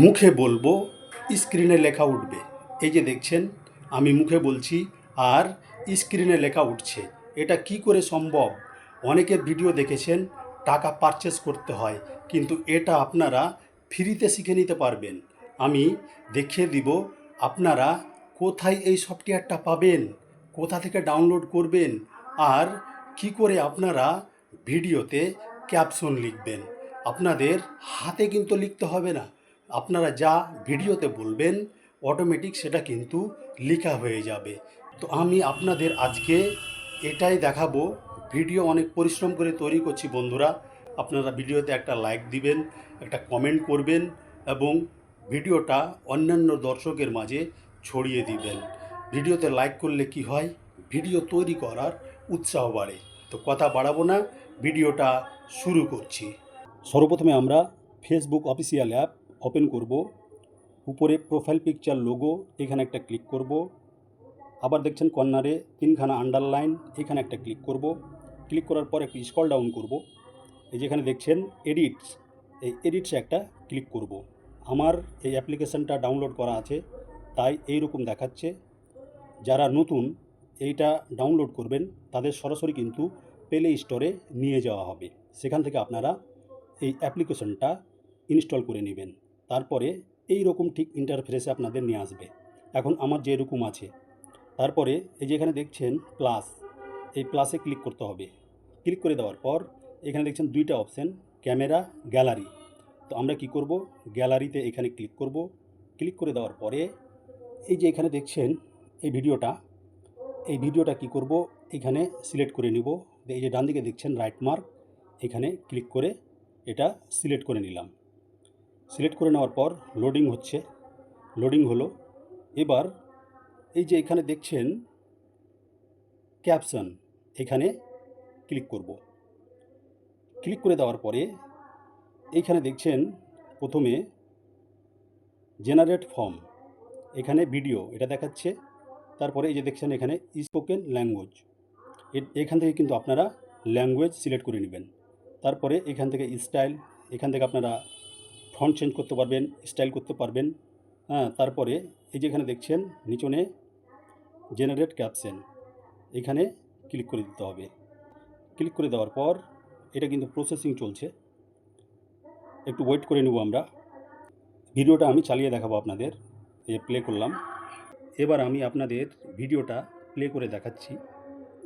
মুখে বলবো, স্ক্রিনে লেখা উঠবে। এই যে দেখছেন, আমি মুখে বলছি আর স্ক্রিনে লেখা উঠছে। এটা কি করে সম্ভব? অনেকের ভিডিও দেখেছেন, টাকা পারচেস করতে হয়, কিন্তু এটা আপনারা ফ্রিতে শিখে নিতে পারবেন। আমি দেখিয়ে দিব আপনারা কোথায় এই সফটওয়্যারটা পাবেন, কোথা থেকে ডাউনলোড করবেন, আর কি করে আপনারা ভিডিওতে ক্যাপশন লিখবেন। আপনাদের হাতে কিন্তু লিখতে হবে না, আপনারা যা ভিডিওতে বলবেন অটোমেটিক সেটা কিন্তু লেখা হয়ে যাবে। তো আমি আপনাদের আজকে এটাই দেখাবো। ভিডিও অনেক পরিশ্রম করে তৈরি করছি বন্ধুরা। আপনারা ভিডিওতে একটা লাইক দিবেন, একটা কমেন্ট করবেন এবং ভিডিওটা অন্যান্য দর্শকের মাঝে ছড়িয়ে দিবেন। ভিডিওতে লাইক করলে কি হয়, ভিডিও তৈরি করার উৎসাহ বাড়ে। তো কথা বাড়াবো না, ভিডিওটা শুরু করছি। সর্বপ্রথমে আমরা ফেসবুক অফিসিয়াল অ্যাপ ওপেন করব। উপরে প্রোফাইল পিকচার লোগো, এখানে একটা ক্লিক করব। আবার দেখছেন কর্নারে তিনখানা আন্ডারলাইন, এখানে একটা ক্লিক করব। ক্লিক করার পর একটু স্ক্রল ডাউন করব। এই যেখানে দেখছেন এডিটস, এই এডিটসে একটা ক্লিক করব। আমার এই অ্যাপ্লিকেশানটা ডাউনলোড করা আছে, তাই এই রকম দেখাচ্ছে। যারা নতুন এইটা ডাউনলোড করবেন তাদের সরাসরি কিন্তু প্লে স্টোরে নিয়ে যাওয়া হবে। সেখান থেকে আপনারা এই অ্যাপ্লিকেশনটা ইনস্টল করে নেবেন। তারপরে এই রকম ঠিক ইন্টারফেসে আপনাদের নিয়ে আসবে। এখন আমার যে এরকম আছে, তারপরে এই যে এখানে দেখছেন প্লাস, এই প্লাসে ক্লিক করতে হবে। ক্লিক করে দেওয়ার পর এখানে দেখছেন দুইটা অপশান, ক্যামেরা, গ্যালারি। তো আমরা কি করব, গ্যালারিতে এখানে ক্লিক করব। ক্লিক করে দেওয়ার পরে এই যে এখানে দেখছেন এই ভিডিওটা কি করব, এখানে সিলেক্ট করে নিব। এই যে ডান দিকে দেখছেন রাইট মার্ক, এখানে ক্লিক করে এটা সিলেক্ট করে নিলাম। সিলেক্ট করে নেওয়ার পর লোডিং হচ্ছে, লোডিং হলো। এবার এই যে এখানে দেখছেন ক্যাপশন, এখানে ক্লিক করব। ক্লিক করে দেওয়ার পরে এইখানে দেখছেন প্রথমে জেনারেট ফর্ম, এখানে ভিডিও এটা দেখাচ্ছে। তারপরে এই যে দেখছেন এখানে স্পোকেন ল্যাঙ্গুয়েজ, এখান থেকে কিন্তু আপনারা ল্যাঙ্গুয়েজ সিলেক্ট করে নেবেন। তারপরে এখান থেকে স্টাইল, এখান থেকে আপনারা ফন্ট চেঞ্জ করতে পারবেন, স্টাইল করতে পারবেন। তারপরে এই যে এখানে দেখছেন নিচনে জেনারেট ক্যাপশন, এখানে ক্লিক করে দিতে হবে। ক্লিক করে দেওয়ার পর এটা কিন্তু প্রসেসিং চলছে, একটু ওয়েট করে নেব আমরা। ভিডিওটা আমি চালিয়ে দেখাবো আপনাদের। প্লে করলাম। এবার আমি আপনাদের ভিডিওটা প্লে করে দেখাচ্ছি।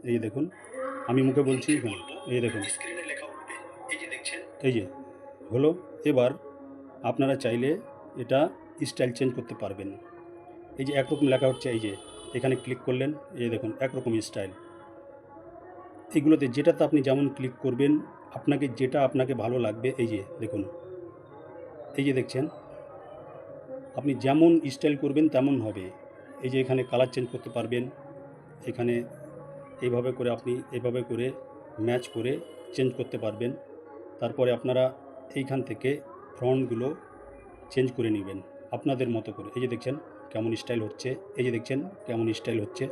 এই দেখুন, আমি মুখে বলছি, এই দেখুন এই যে হলো। এবার আপনারা চাইলে এটা স্টাইল চেঞ্জ করতে পারবেন। এই যে একরকম লেখা হচ্ছে, এই যে এখানে ক্লিক করলেন, এই দেখুন একরকম স্টাইল। এগুলোতে যেটাতে আপনি যেমন ক্লিক করবেন, আপনাকে ভালো লাগবে, এই যে দেখুন, এই যে দেখছেন আপনি যেমন স্টাইল করবেন তেমন হবে। এই যে এখানে কালার চেঞ্জ করতে পারবেন, এখানে এইভাবে করে আপনি এভাবে করে ম্যাচ করে চেঞ্জ করতে পারবেন। তারপরে আপনারা এইখান থেকে ফন্টগুলো চেঞ্জ করে নেবেন আপনাদের মতো করে। এই যে দেখছেন কেমন স্টাইল হচ্ছে, এই যে দেখছেন কেমন স্টাইল হচ্ছে।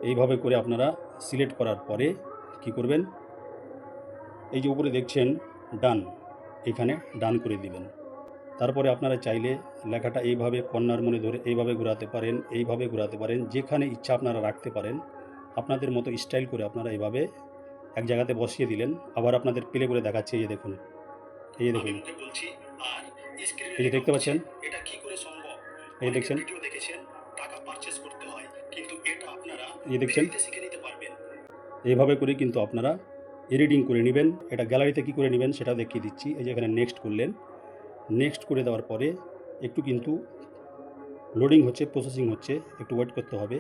এইভাবে করে আপনারা সিলেক্ট করার পরে কি করবেন, এই যে উপরে দেখছেন ডান, এখানে ডান করে দিবেন। তারপরে আপনারা চাইলে লেখাটা এইভাবে কর্নার মনে ধরে এইভাবে ঘোরাতে পারেন, এইভাবে ঘোরাতে পারেন, যেখানে ইচ্ছা আপনারা রাখতে পারেন। আপনাদের মতো স্টাইল করে আপনারা এইভাবে এক জায়গাতে বসিয়ে দিলেন। আবার আপনাদের প্লে করে দেখাচ্ছে, এই যে দেখুন, এই যে দেখুন, এই যে দেখতে পাচ্ছেন, এই যে দেখছেন, এই দেখছেন, এইভাবে করে কিন্তু আপনারা এডিটিং করে নেবেন। এটা গ্যালারিতে কী করে নেবেন সেটা দেখিয়ে দিচ্ছি। এই যে এখানে নেক্সট করলেন, নেক্সট করে দেওয়ার পরে একটু কিন্তু লোডিং হচ্ছে, প্রসেসিং হচ্ছে, একটু ওয়েট করতে হবে।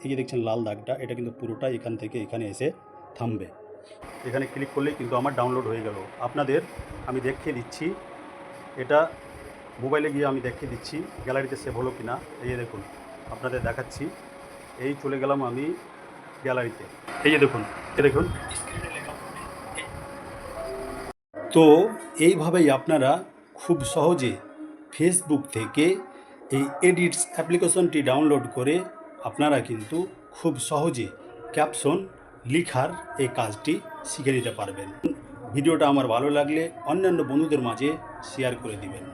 এই যে দেখছেন লাল দাগটা, এটা কিন্তু পুরোটা এখান থেকে এখানে এসে থামবে। এখানে ক্লিক করলেই কিন্তু আমার ডাউনলোড হয়ে গেল। আপনাদের আমি দেখিয়ে দিচ্ছি, এটা মোবাইলে গিয়ে আমি দেখিয়ে দিচ্ছি গ্যালারিতে সেভ হলো কি না। এই যে দেখুন, আপনাদের দেখাচ্ছি। এই চলে গেলাম আমি গ্যালারিতে, এই যে দেখুন, এই দেখুন। তো এইভাবেই আপনারা খুব সহজে ফেসবুক থেকে এই এডিটস অ্যাপ্লিকেশনটি ডাউনলোড করে আপনারা কিন্তু খুব সহজে ক্যাপশন লেখার এই কাজটি শিখে নিতে পারবেন। ভিডিওটা আমার ভালো লাগলে অন্যান্য বন্ধুদের মাঝে শেয়ার করে দিবেন।